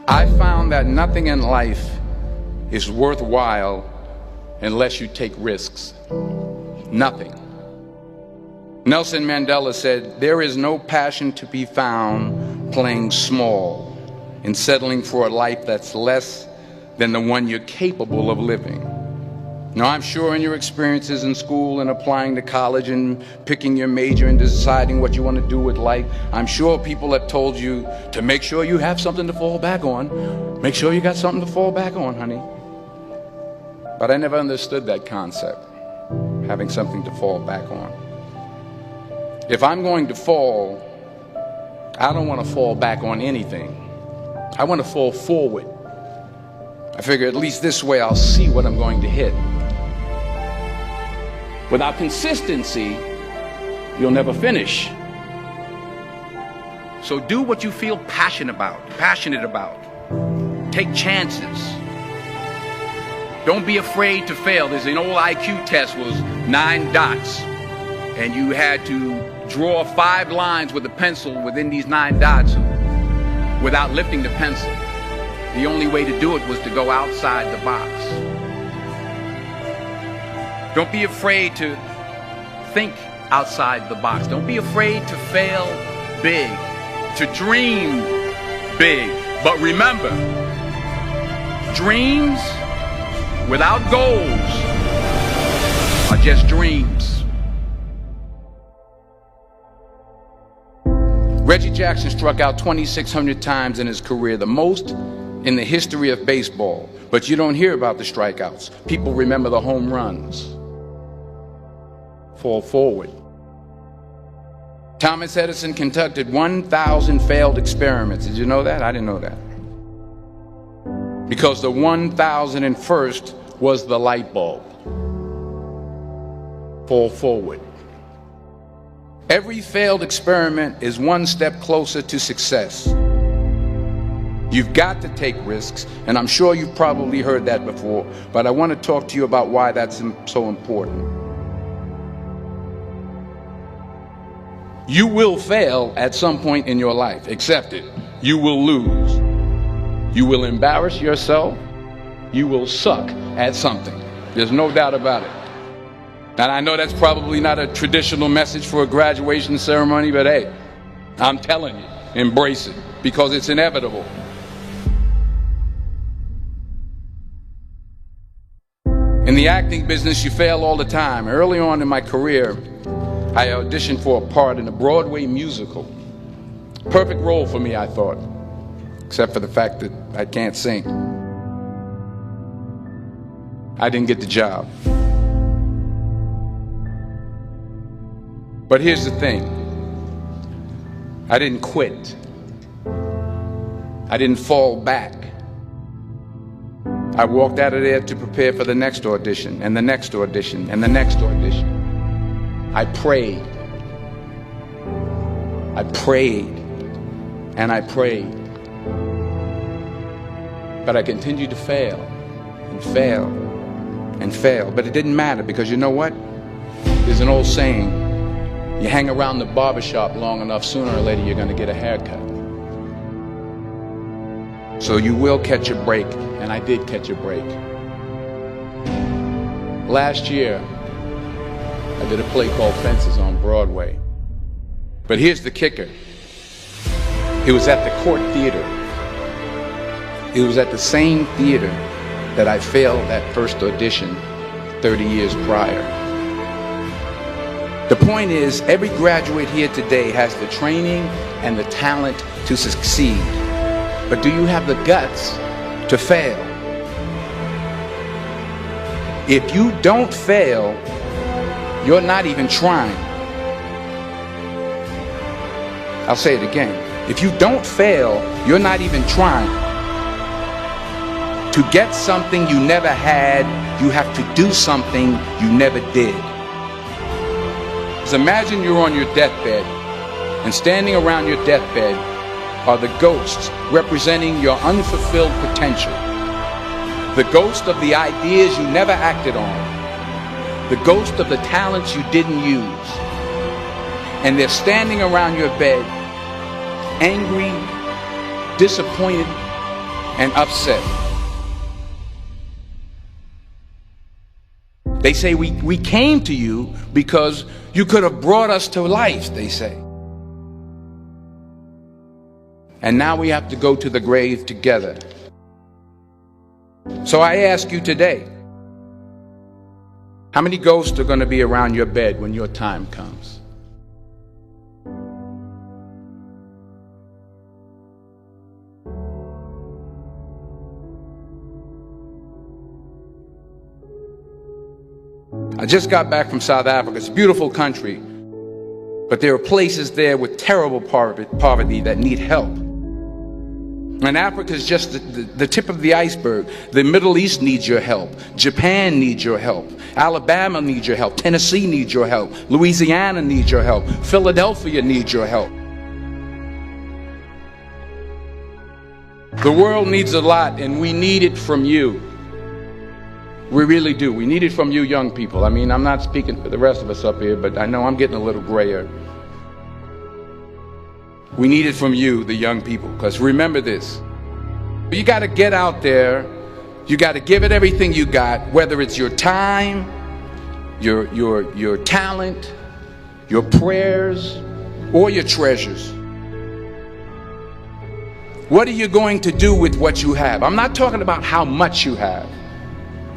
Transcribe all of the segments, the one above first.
I found that nothing in life is worthwhile unless you take risks. Nothing. Nelson Mandela said, "There is no passion to be found playing small and settling for a life that's less than the one you're capable of living." Now, I'm sure in your experiences in school and applying to college and picking your major and deciding what you want to do with life, I'm sure people have told you to make sure you have something to fall back on. Make sure you got something to fall back on, honey. But I never understood that concept, having something to fall back on. If I'm going to fall, I don't want to fall back on anything. I want to fall forward. I figure at least this way I'll see what I'm going to hit. Without consistency, you'll never finish. So do what you feel passionate about. Take chances. Don't be afraid to fail. There's an old IQ test, was 9 dots, and you had to draw 5 lines with a pencil within these 9 dots without lifting the pencil. The only way to do it was to go outside the box. Don't be afraid to think outside the box. Don't be afraid to fail big, to dream big. But remember, dreams without goals are just dreams. Reggie Jackson struck out 2,600 times in his career, the most in the history of baseball. But you don't hear about the strikeouts. People remember the home runs. Fall forward. Thomas Edison conducted 1,000 failed experiments. Did you know that? I didn't know that. Because the 1,001st was the light bulb. Fall forward. Every failed experiment is one step closer to success. You've got to take risks, and I'm sure you've probably heard that before, but I want to talk to you about why that's so important. You will fail at some point in your life. Accept it. You will lose. You will embarrass yourself. You will suck at something. There's no doubt about it. And I know that's probably not a traditional message for a graduation ceremony, but hey, I'm telling you, embrace it, because it's inevitable. In the acting business, you fail all the time. Early on in my career, I auditioned for a part in a Broadway musical. Perfect role for me, I thought, except for the fact that I can't sing. I didn't get the job. But here's the thing. I didn't quit. I didn't fall back. I walked out of there to prepare for the next audition, and the next audition, and the next audition. I prayed. I prayed. And I prayed. But I continued to fail, and fail, and fail. But it didn't matter, because you know what? There's an old saying, you hang around the barbershop long enough, sooner or later you're going to get a haircut. So you will catch a break, and I did catch a break. Last year, I did a play called Fences on Broadway. But here's the kicker. It was at the Court Theater. It was at the same theater that I failed that first audition 30 years prior. The point is, every graduate here today has the training and the talent to succeed. But do you have the guts to fail? If you don't fail, you're not even trying. I'll say it again. If you don't fail, you're not even trying. To get something you never had, you have to do something you never did. Just imagine you're on your deathbed, and standing around your deathbed are the ghosts representing your unfulfilled potential. The ghost of the ideas you never acted on. The ghost of the talents you didn't use. And they're standing around your bed, angry, disappointed, and upset. They say we came to you because you could have brought us to life, they say. And now we have to go to the grave together. So I ask you today, how many ghosts are going to be around your bed when your time comes? I just got back from South Africa. It's a beautiful country, but there are places there with terrible poverty that need help. And Africa is just the tip of the iceberg. The Middle East needs your help. Japan needs your help. Alabama needs your help. Tennessee needs your help. Louisiana needs your help. Philadelphia needs your help. The world needs a lot, and we need it from you. We really do. We need it from you young people. I mean, I'm not speaking for the rest of us up here, but I know I'm getting a little grayer. We need it from you, the young people, because remember this. You got to get out there. You got to give it everything you got, whether it's your time, your talent, your prayers, or your treasures. What are you going to do with what you have? I'm not talking about how much you have.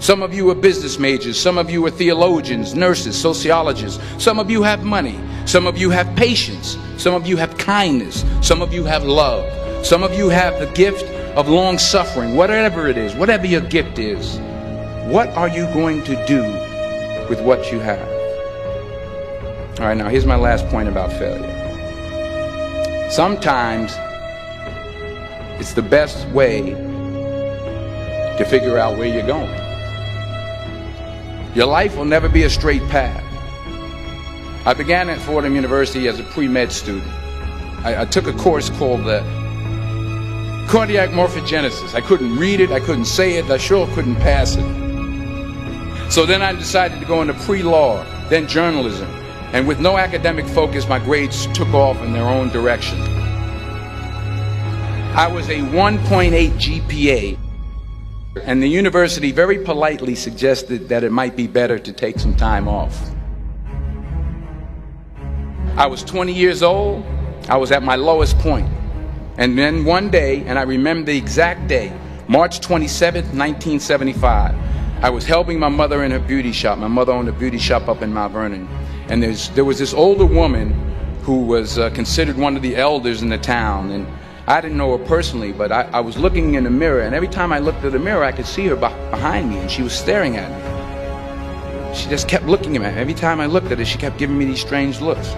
Some of you are business majors. Some of you are theologians, nurses, sociologists. Some of you have money. Some of you have patience. Some of you have kindness. Some of you have love. Some of you have the gift of long suffering. Whatever it is, whatever your gift is, what are you going to do with what you have? All right, now here's my last point about failure. Sometimes it's the best way to figure out where you're going. Your life will never be a straight path. I began at Fordham University as a pre-med student. I took a course called cardiac morphogenesis. I couldn't read it, I couldn't say it, I sure couldn't pass it. So then I decided to go into pre-law, then journalism. And with no academic focus, my grades took off in their own direction. I was a 1.8 GPA. And the university very politely suggested that it might be better to take some time off. I was 20 years old. I was at my lowest point. And then one day, and I remember the exact day, March 27th, 1975, I was helping my mother in her beauty shop. My mother owned a beauty shop up in Mount Vernon. And there was this older woman who was considered one of the elders in the town. And I didn't know her personally, but I was looking in the mirror, and every time I looked at the mirror, I could see her behind me, and she was staring at me. She just kept looking at me. Every time I looked at her, she kept giving me these strange looks.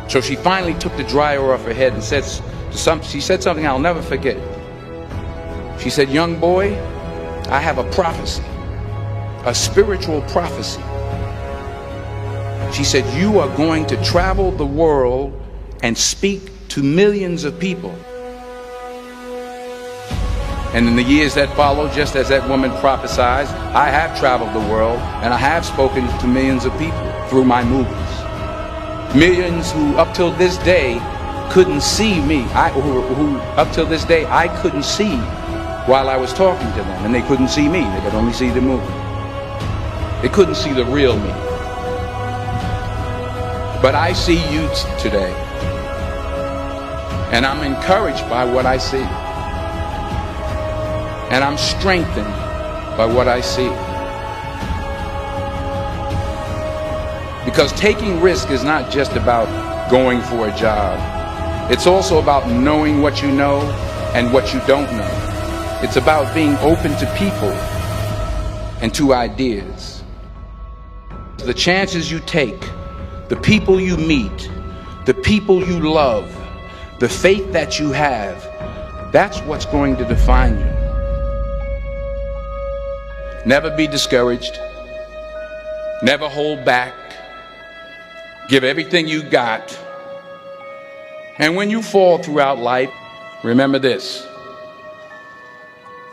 So she finally took the dryer off her head and she said something I'll never forget. She said, "Young boy, I have a prophecy, a spiritual prophecy." She said, "You are going to travel the world and speak to millions of people." And in the years that followed, just as that woman prophesied, I have traveled the world and I have spoken to millions of people through my movies. Millions who up till this day couldn't see me, who up till this day I couldn't see while I was talking to them, and they couldn't see me, they could only see the movie. They couldn't see the real me. But I see you today, and I'm encouraged by what I see. And I'm strengthened by what I see. Because taking risk is not just about going for a job. It's also about knowing what you know and what you don't know. It's about being open to people and to ideas. The chances you take, the people you meet, the people you love, the faith that you have, that's what's going to define you. Never be discouraged. Never hold back. Give everything you got. And when you fall throughout life, remember this: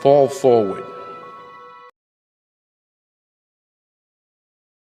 fall forward.